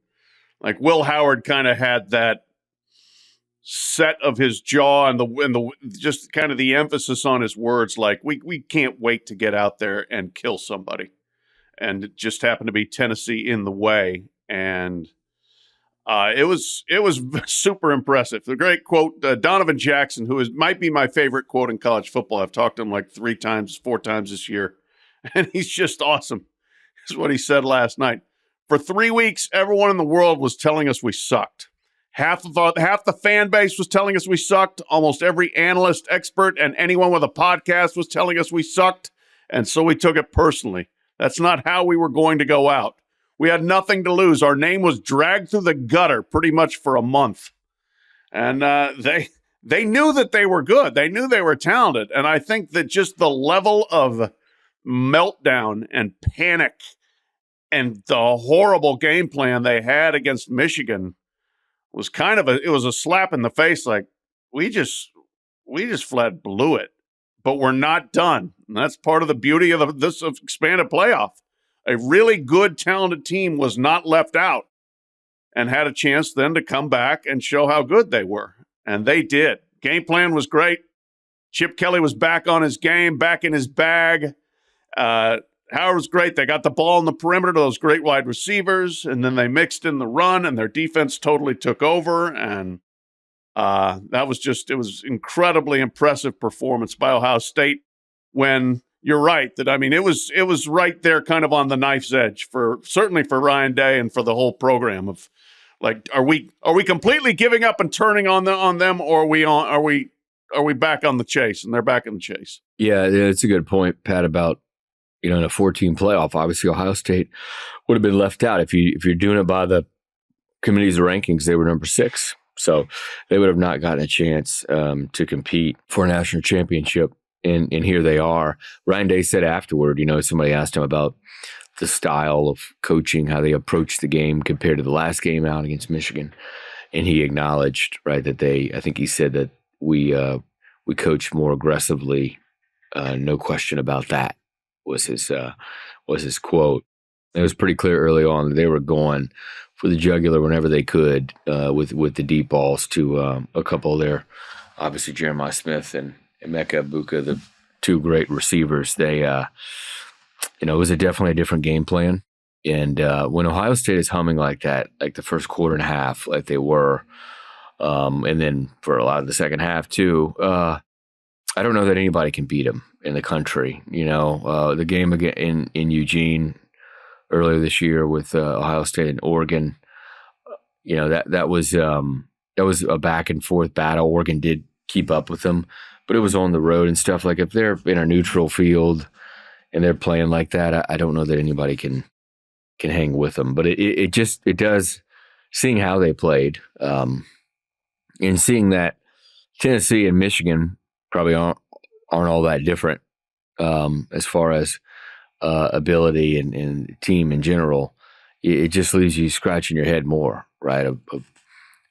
like Will Howard kind of had that set of his jaw and the just kind of the emphasis on his words, like we can't wait to get out there and kill somebody. And it just happened to be Tennessee in the way, and it was super impressive. The great quote, Donovan Jackson, who might be my favorite quote in college football. I've talked to him like 4 times this year, and he's just awesome. This is what he said last night. For 3 weeks, everyone in the world was telling us we sucked. Half the fan base was telling us we sucked. Almost every analyst, expert, and anyone with a podcast was telling us we sucked, and so we took it personally. That's not how we were going to go out. We had nothing to lose. Our name was dragged through the gutter pretty much for a month. And they knew that they were good. They knew they were talented. And I think that just the level of meltdown and panic and the horrible game plan they had against Michigan was it was a slap in the face. Like, we just flat blew it. But we're not done. And that's part of the beauty of this expanded playoff. A really good, talented team was not left out and had a chance then to come back and show how good they were. And they did. Game plan was great. Chip Kelly was back on his game, back in his bag. Howard was great. They got the ball in the perimeter to those great wide receivers, and then they mixed in the run, and their defense totally took over. And it was incredibly impressive performance by Ohio State when you're right that, I mean, it was right there kind of on the knife's edge certainly for Ryan Day and for the whole program of like, are we completely giving up and turning on them, or are we back on the chase? And they're back in the chase. Yeah, it's a good point, Pat, about, in a 14 playoff, obviously Ohio State would have been left out if you're doing it by the committee's rankings, they were number 6. So they would have not gotten a chance to compete for a national championship. And here they are. Ryan Day said afterward, somebody asked him about the style of coaching, how they approached the game compared to the last game out against Michigan. And he acknowledged, right, that I think he said that we coached more aggressively. No question about that was his quote. It was pretty clear early on that they were going for the jugular whenever they could with the deep balls to a couple of their, obviously Jeremiah Smith and Emeka Egbuka, the 2 great receivers. They, it was definitely a different game plan. And when Ohio State is humming like that, like the first quarter and a half, like they were, and then for a lot of the second half too, I don't know that anybody can beat them in the country. The game again in Eugene earlier this year with Ohio State and Oregon, that was a back and forth battle. Oregon did keep up with them, but it was on the road and stuff. Like if they're in a neutral field and they're playing like that, I don't know that anybody can hang with them. But it does, seeing how they played, and seeing that Tennessee and Michigan probably aren't all that different as far as ability and team in general. It just leaves you scratching your head more, right? Of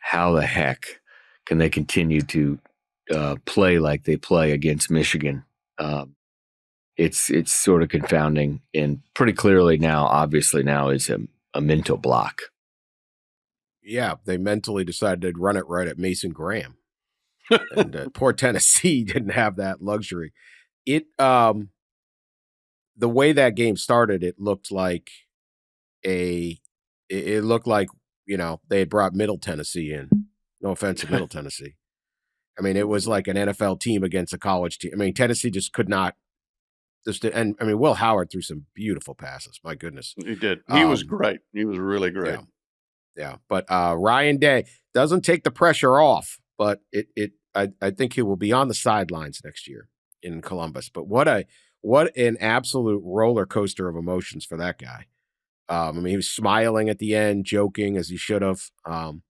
how the heck can they continue to play like they play against Michigan? It's sort of confounding, and pretty clearly now, obviously now, is a mental block. Yeah, they mentally decided to run it right at Mason Graham, and poor Tennessee didn't have that luxury. The way that game started, it looked like they had brought Middle Tennessee in. No offense to Middle Tennessee. I mean, it was like an NFL team against a college team. I mean, Tennessee just could not. Will Howard threw some beautiful passes. My goodness, he did. He was great. He was really great. Yeah. But Ryan Day doesn't take the pressure off, but I think he will be on the sidelines next year in Columbus. But what an absolute roller coaster of emotions for that guy. He was smiling at the end, joking as he should have. And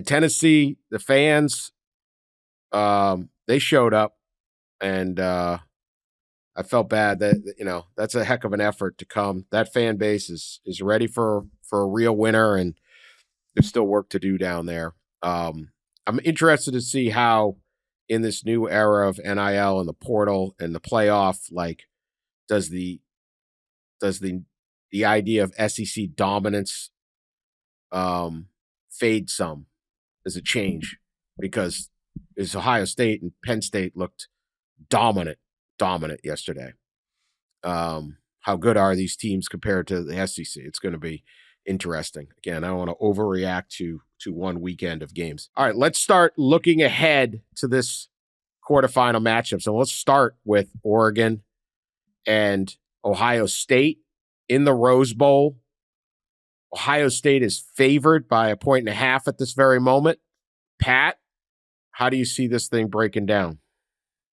Tennessee, the fans, they showed up, and I felt bad that, that's a heck of an effort to come. That fan base is ready for a real winner, and there's still work to do down there. I'm interested to see how in this new era of NIL and the portal and the playoff, like, does the idea of SEC dominance fade some? Does it change? Because Ohio State and Penn State looked dominant yesterday. How good are these teams compared to the SEC? It's going to be interesting. Again, I don't want to overreact to one weekend of games. All right, let's start looking ahead to this quarterfinal matchup. So let's start with Oregon and Ohio State in the Rose Bowl. Ohio State is favored by 1.5 at this very moment. Pat, how do you see this thing breaking down?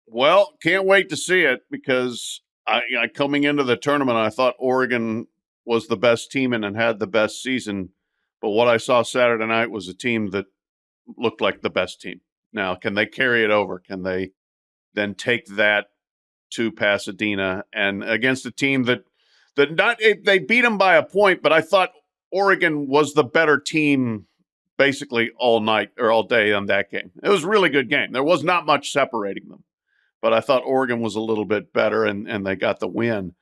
Well, can't wait to see it, because I coming into the tournament, I thought Oregon was the best team and had the best season. But what I saw Saturday night was a team that looked like the best team. Now, can they carry it over? Can they then take that to Pasadena and against a team that they beat them by a point, but I thought Oregon was the better team basically all night or all day on that game. It was a really good game. There was not much separating them, but I thought Oregon was a little bit better, and they got the win.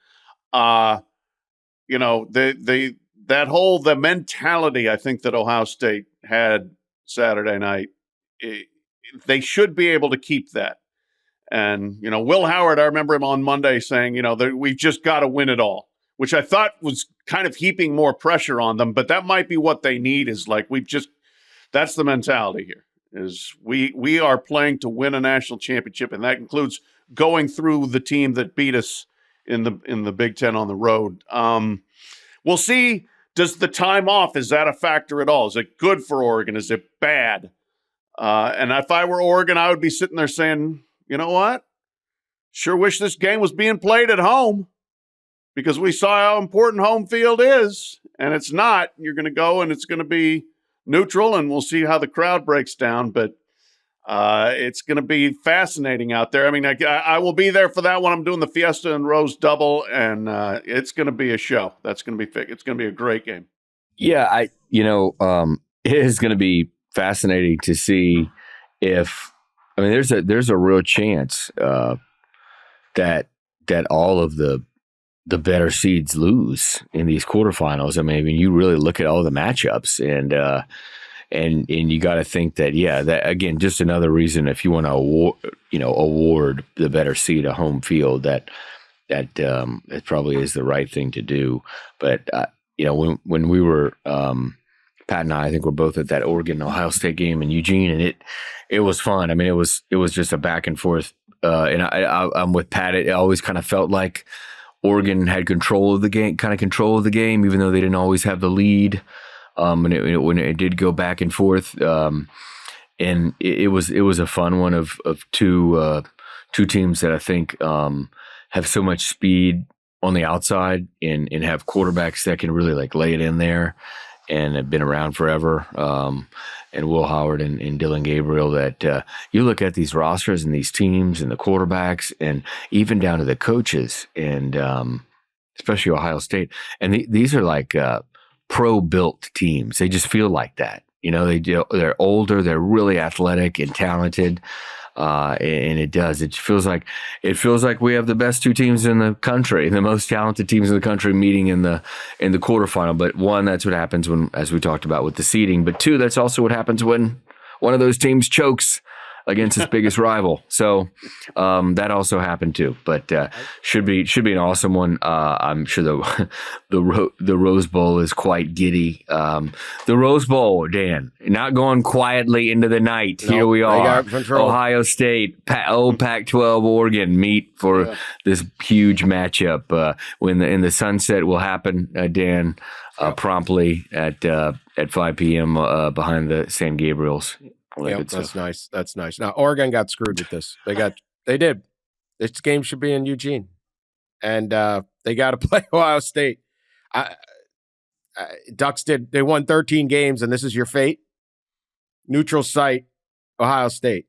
The mentality I think that Ohio State had Saturday night, they should be able to keep that. And, Will Howard, I remember him on Monday saying, we've just got to win it all, which I thought was kind of heaping more pressure on them. But that might be what they need, is like, that's the mentality here, is we are playing to win a national championship. And that includes going through the team that beat us in the Big Ten on the road. We'll see. Does the time off, is that a factor at all? Is it good for Oregon? Is it bad? And if I were Oregon, I would be sitting there saying, you know what? Sure wish this game was being played at home, because we saw how important home field is, and it's not. You're going to go, and it's going to be neutral, and we'll see how the crowd breaks down. But it's going to be fascinating out there. I mean, I will be there for that one. I'm doing the Fiesta and Rose double, and it's going to be a show. It's going to be a great game. Yeah, it is going to be fascinating to see if, I mean, there's a real chance that all of the better seeds lose in these quarterfinals. I mean, you really look at all the matchups, and you got to think that, that again, just another reason if you want to award the better seed a home field, that it probably is the right thing to do. But when we were Pat and I think we're both at that Oregon-Ohio State game in Eugene, and it was fun. I mean, it was just a back and forth. And I'm with Pat. It always kind of felt like Oregon had control of the game, even though they didn't always have the lead. And when it did go back and forth, and it was a fun one of two teams that I think have so much speed on the outside and have quarterbacks that can really like lay it in there and have been around forever. And Will Howard and Dylan Gabriel, that you look at these rosters and these teams and the quarterbacks and even down to the coaches, and especially Ohio State. And these are like pro-built teams. They just feel like that. They're older, they're really athletic and talented. And it feels like we have the best two teams in the country, the most talented teams in the country meeting in the quarterfinal. But one, that's what happens when, as we talked about with the seeding, but two, that's also what happens when one of those teams chokes against its biggest rival. So that also happened too. But should be an awesome one. I'm sure the Rose Bowl is quite giddy. The Rose Bowl, Dan, not going quietly into the night. Nope, here we are, Ohio State, Pac-12, Oregon meet for this huge matchup. When in the sunset will happen, Dan, promptly at 5 p.m. Behind the San Gabriels. Yeah, that's nice. That's nice. Now Oregon got screwed with this. They did. This game should be in Eugene, and they got to play Ohio State. Ducks did. They won 13 games, and this is your fate. Neutral site, Ohio State.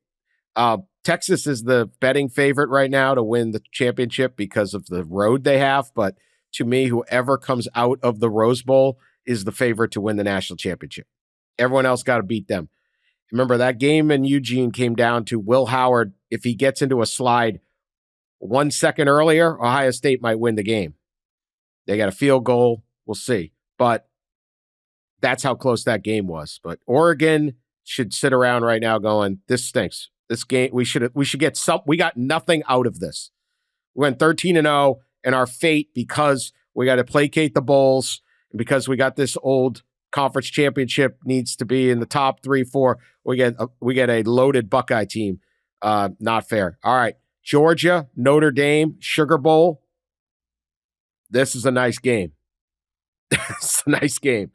Texas is the betting favorite right now to win the championship because of the road they have. But to me, whoever comes out of the Rose Bowl is the favorite to win the national championship. Everyone else got to beat them. Remember, that game in Eugene came down to Will Howard. If he gets into a slide 1 second earlier, Ohio State might win the game. They got a field goal. We'll see. But that's how close that game was. But Oregon should sit around right now going, this stinks. This game, we should get some. We got nothing out of this. We went 13-0, and our fate, because we got to placate the bowls, and because we got this old conference championship, needs to be in the top 3-4. We get a loaded Buckeye team. Not fair. All right. Georgia, Notre Dame, Sugar Bowl. This is a nice game. It's a nice game.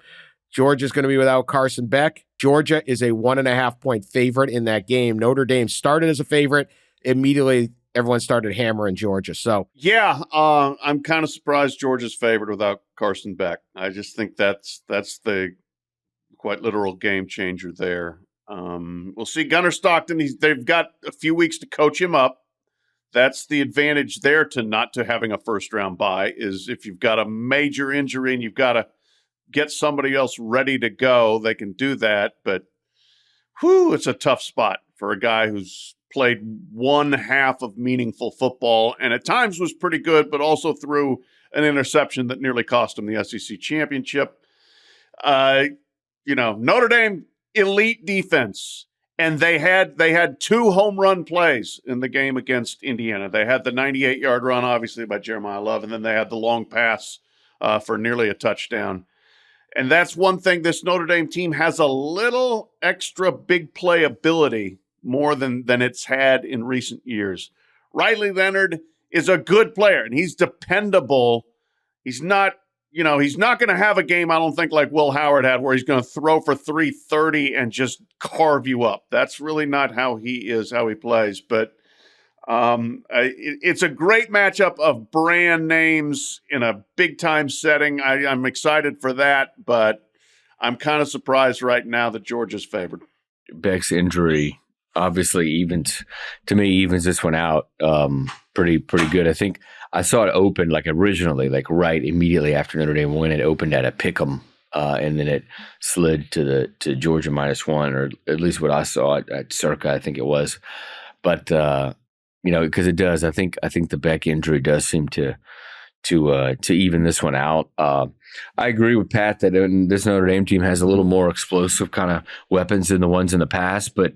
Georgia's going to be without Carson Beck. Georgia is a 1.5-point favorite in that game. Notre Dame started as a favorite. Immediately, everyone started hammering Georgia. So yeah, I'm kind of surprised Georgia's favored without Carson Beck. I just think that's the quite literal game changer there. We'll see. Gunnar Stockton, they've got a few weeks to coach him up. That's the advantage there to not having a first-round bye, is if you've got a major injury and you've got to get somebody else ready to go, they can do that. But it's a tough spot for a guy who's played one half of meaningful football and at times was pretty good, but also threw an interception that nearly cost him the SEC championship. Notre Dame, elite defense, and they had 2 home run plays in the game against Indiana. They had the 98-yard run, obviously, by Jeremiah Love, and then they had the long pass for nearly a touchdown. And that's one thing. This Notre Dame team has a little extra big play ability, more than it's had in recent years. Riley Leonard is a good player, and he's dependable. He's not going to have a game, I don't think, like Will Howard had, where he's going to throw for 330 and just carve you up. That's really not how he plays. But it's a great matchup of brand names in a big-time setting. I'm excited for that, but I'm kind of surprised right now that Georgia's favored. Beck's injury obviously evens this one out pretty good. I think I saw it open like originally, like right immediately after Notre Dame win. It opened at a pick'em, and then it slid to Georgia -1, or at least what I saw at Circa, I think it was. But because it does, I think the Beck injury does seem to even this one out. I agree with Pat that this Notre Dame team has a little more explosive kind of weapons than the ones in the past, but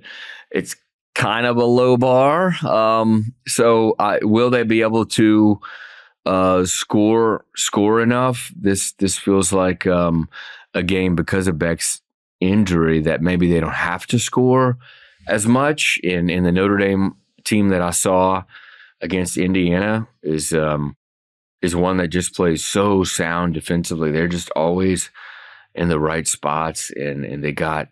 it's kind of a low bar. So will they be able to score enough? This feels like a game because of Beck's injury that maybe they don't have to score as much. In the Notre Dame team that I saw against Indiana is one that just plays so sound defensively. They're just always in the right spots, and they get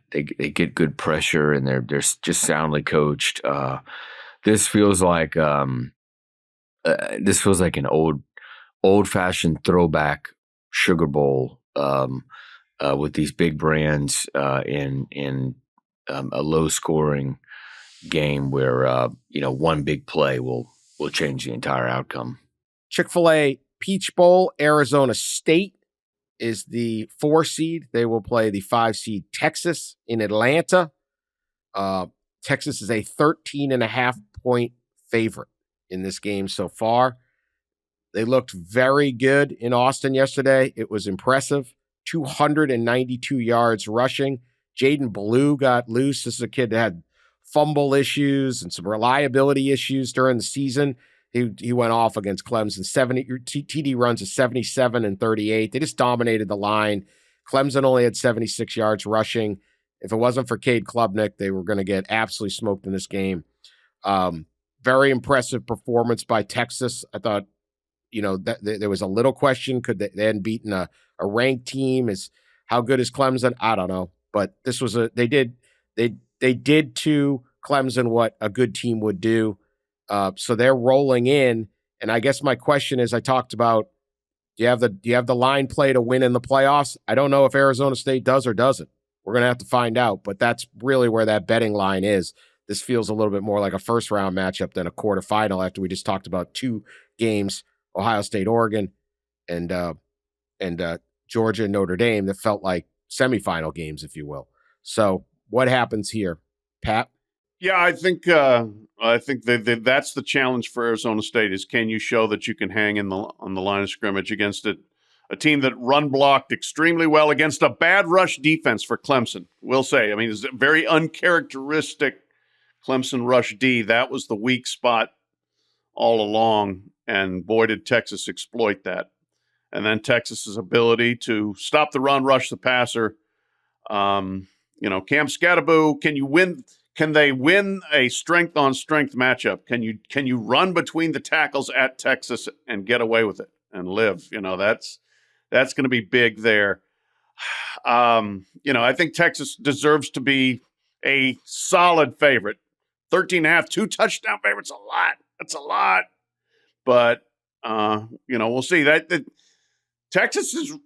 good pressure, and they're just soundly coached. This feels like an old-fashioned throwback Sugar Bowl with these big brands in a low-scoring game where one big play will change the entire outcome. Chick-fil-A Peach Bowl, Arizona State is the 4 seed. They will play the 5 seed Texas in Atlanta. Texas is a 13.5 point favorite in this game so far. They looked very good in Austin yesterday. It was impressive. 292 yards rushing. Jaden Blue got loose. This is a kid that had fumble issues and some reliability issues during the season. He went off against Clemson. TD runs a 77 and 38. They just dominated the line. Clemson only had 76 yards rushing. If it wasn't for Cade Klubnik, they were going to get absolutely smoked in this game. Very impressive performance by Texas. I thought, that there was a little question. Could they hadn't beaten a ranked team? How good is Clemson? I don't know. But this was they did to Clemson what a good team would do. So they're rolling in, and I guess my question is, I talked about, do you have the line play to win in the playoffs? I don't know if Arizona State does or doesn't. We're going to have to find out, but that's really where that betting line is. This feels a little bit more like a first-round matchup than a quarterfinal after we just talked about 2 games, Ohio State, Oregon, and Georgia and Notre Dame, that felt like semifinal games, if you will. So what happens here, Pat? Yeah, I think that's the challenge for Arizona State is, can you show that you can hang on the line of scrimmage against a team that run blocked extremely well against a bad rush defense for Clemson. We'll say, I mean, it's a very uncharacteristic Clemson rush D. That was the weak spot all along, and boy, did Texas exploit that. And then Texas's ability to stop the run, rush the passer. Cam Scatteraboo, can they win a strength-on-strength matchup? Can you run between the tackles at Texas and get away with it and live? That's going to be big there. I think Texas deserves to be a solid favorite. 13.5, 2 touchdown favorites, a lot. That's a lot. But, we'll see. That Texas is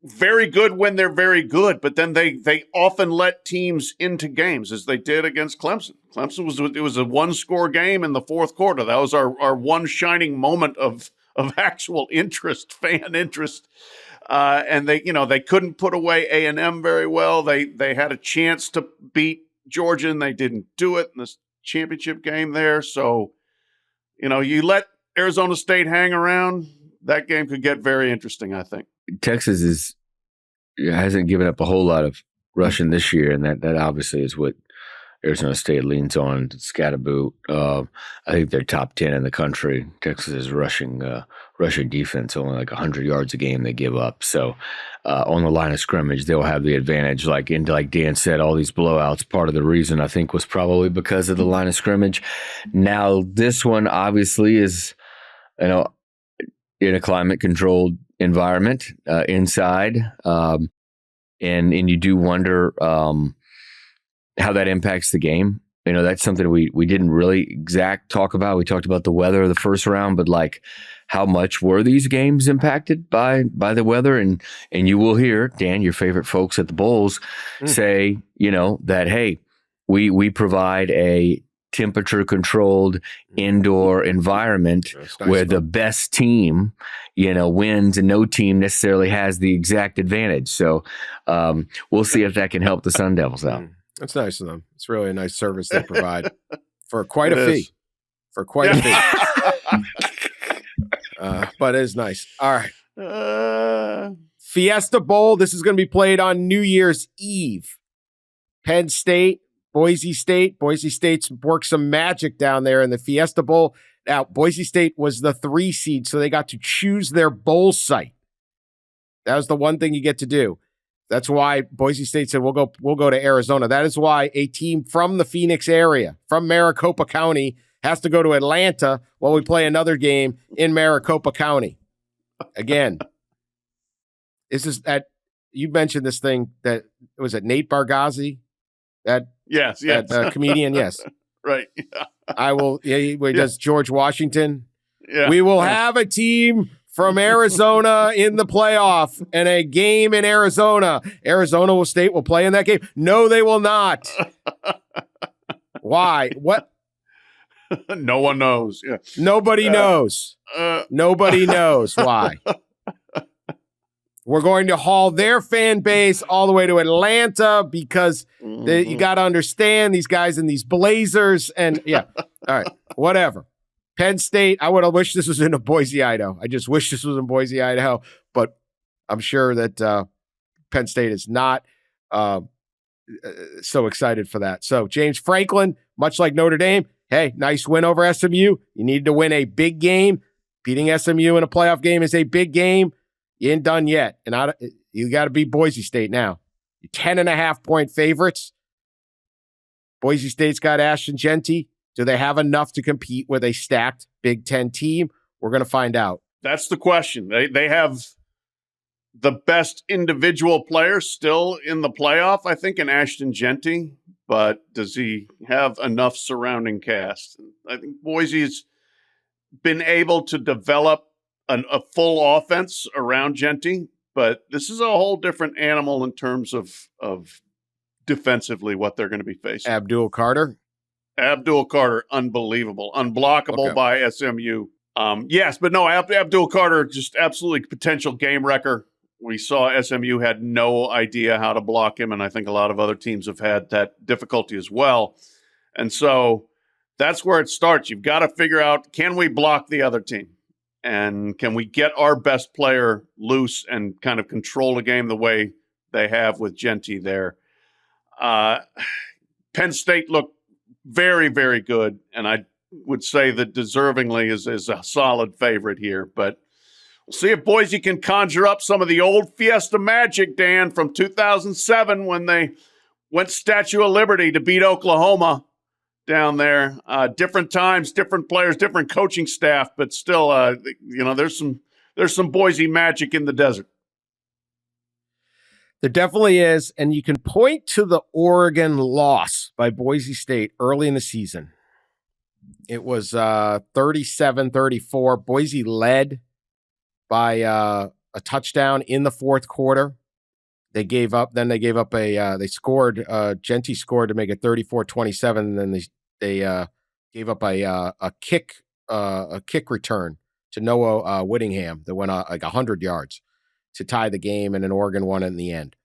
very good when they're very good, but then they often let teams into games, as they did against Clemson. It was a 1-score game in the fourth quarter. That was our one shining moment of actual interest, fan interest. And they couldn't put away A&M very well. They had a chance to beat Georgia, and they didn't do it in this championship game there. So, you let Arizona State hang around, that game could get very interesting, I think. Texas hasn't given up a whole lot of rushing this year, and that obviously is what Arizona State leans on. Scatteraboo, I think they're top 10 in the country. Texas is rushing defense, only like 100 yards a game they give up. So on the line of scrimmage, they'll have the advantage. Like Dan said, all these blowouts, part of the reason I think was probably because of the line of scrimmage. Now this one obviously is, in a climate-controlled environment inside, and you do wonder how that impacts the game. that's something we didn't really talk about. We talked about the weather of the first round, but like, how much were these games impacted by the weather? And you will hear, Dan, your favorite folks at the Bowls, say, that, hey, we provide a temperature controlled indoor environment where the best team, wins, and no team necessarily has the exact advantage. So we'll see if that can help the Sun Devils out. That's nice of them. It's really a nice service they provide for quite a fee. For quite a fee. But it is nice. All right. Fiesta Bowl. This is going to be played on New Year's Eve. Penn State, Boise State. Boise State's worked some magic down there in the Fiesta Bowl. Now, Boise State was the 3 seed, so they got to choose their bowl site. That was the one thing you get to do. That's why Boise State said, we'll go to Arizona. That is why a team from the Phoenix area, from Maricopa County, has to go to Atlanta while we play another game in Maricopa County. Again, this is that you mentioned this thing that was it Nate Bargatze? Yes. That comedian, yes. Right. Yeah. I will. Yeah, he does George Washington. Yeah. We will have a team from Arizona in the playoff and a game in Arizona. Arizona State will play in that game. No, they will not. Why? What? No one knows. Yeah. Nobody knows. Nobody knows why. We're going to haul their fan base all the way to Atlanta because you got to understand these guys in these Blazers. And yeah, all right, whatever. Penn State, I would have wished this was in Boise, Idaho. I just wish this was in Boise, Idaho. But I'm sure that Penn State is not so excited for that. So James Franklin, much like Notre Dame, hey, nice win over SMU. You need to win a big game. Beating SMU in a playoff game is a big game. You ain't done yet. And you got to beat Boise State now. You're 10.5-point favorites. Boise State's got Ashton Genty. Do they have enough to compete with a stacked Big Ten team? We're going to find out. That's the question. They have the best individual player still in the playoff, I think, in Ashton Genty. But does he have enough surrounding cast? I think Boise's been able to develop a full offense around Genty, but this is a whole different animal in terms of defensively what they're going to be facing. Abdul Carter, unbelievable, unblockable by SMU. Yes, but no, Abdul Carter, just absolutely potential game wrecker. We saw SMU had no idea how to block him, and I think a lot of other teams have had that difficulty as well. And so that's where it starts. You've got to figure out, can we block the other team? And can we get our best player loose and kind of control the game the way they have with Genty there? Penn State looked very, very good, and I would say that deservingly is a solid favorite here. But we'll see if Boise can conjure up some of the old Fiesta magic, Dan, from 2007 when they went Statue of Liberty to beat Oklahoma down there. Different times, different players, different coaching staff, but still, there's some Boise magic in the desert. There definitely is, and you can point to the Oregon loss by Boise State early in the season. It was 37-34. Boise led by a touchdown in the fourth quarter. They gave up. Then they gave up they scored. Genty scored to make it 34-27, and then they gave up a kick return to Noah Whittingham that went like 100 yards to tie the game, and then Oregon won it in the end.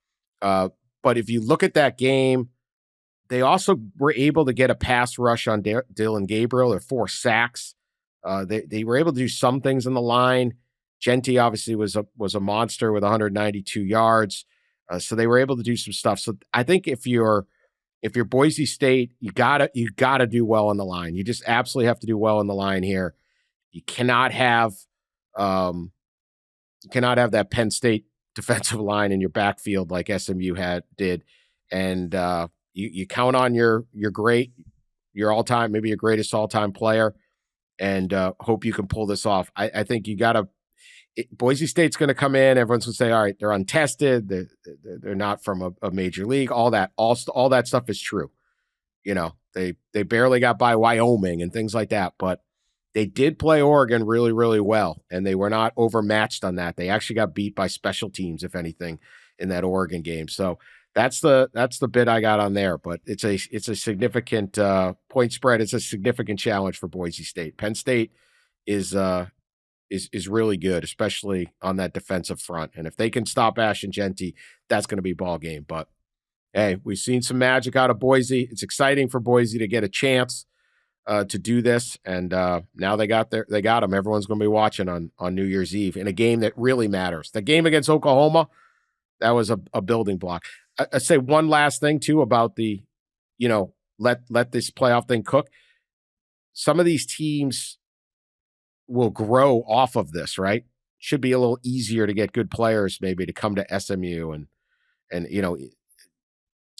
But if you look at that game, they also were able to get a pass rush on Dylan Gabriel. There 4 sacks. They were able to do some things in the line. Genty obviously was a monster with 192 yards. So they were able to do some stuff. So I think if you're Boise State, you gotta do well on the line. You just absolutely have to do well on the line here. You cannot have that Penn State defensive line in your backfield like SMU did, and you count on your all-time, maybe your greatest all-time player, and hope you can pull this off. I think you gotta. Boise State's going to come in. Everyone's going to say, all right, they're untested. They're not from a major league. All that stuff is true, They barely got by Wyoming and things like that, but they did play Oregon really, really well, and they were not overmatched on that. They actually got beat by special teams, if anything, in that Oregon game. So that's the bit I got on there. But it's a significant point spread. It's a significant challenge for Boise State. Penn State is really good, especially on that defensive front. And if they can stop Ash and Genty, that's going to be ball game. But hey, we've seen some magic out of Boise. It's exciting for Boise to get a chance to do this, and now they got them. Everyone's going to be watching on New Year's Eve in a game that really matters. The game against Oklahoma, that was a building block. I say one last thing too about the, let this playoff thing cook. Some of these teams will grow off of this, right? Should be a little easier to get good players maybe to come to SMU and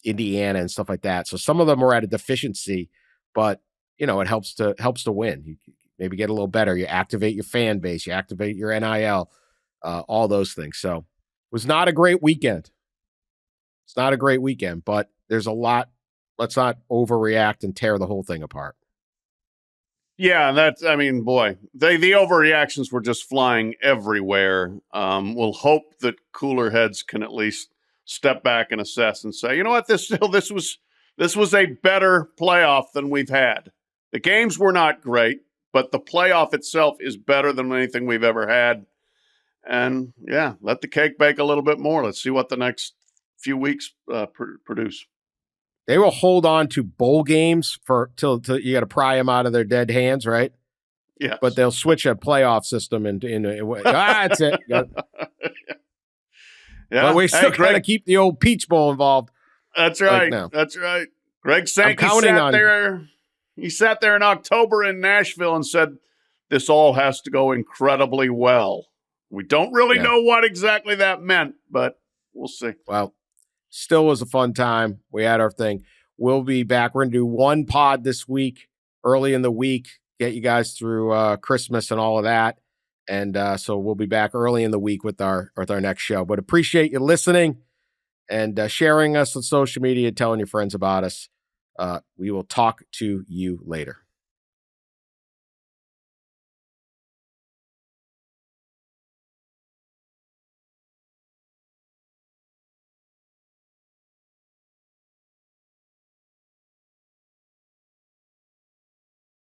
Indiana and stuff like that. So some of them are at a deficiency, but it helps to win. You maybe get a little better. You activate your fan base, you activate your NIL, all those things. So it was not a great weekend. It's not a great weekend, but there's a lot. Let's not overreact and tear the whole thing apart. Yeah, boy, the overreactions were just flying everywhere. We'll hope that cooler heads can at least step back and assess and say, you know what, this was a better playoff than we've had. The games were not great, but the playoff itself is better than anything we've ever had. And yeah, let the cake bake a little bit more. Let's see what the next few weeks produce. They will hold on to bowl games till you got to pry them out of their dead hands, right? Yeah, but they'll switch a playoff system that's it. Yeah, but we still got to keep the old Peach Bowl involved. That's right. That's right. Greg Sankey sat there. He sat there in October in Nashville and said, "This all has to go incredibly well." We don't really know what exactly that meant, but we'll see. Well, still was a fun time. We had our thing. We'll be back. We're going to do one pod this week, early in the week, get you guys through Christmas and all of that. And so we'll be back early in the week with our next show. But appreciate you listening and sharing us on social media, telling your friends about us. We will talk to you later.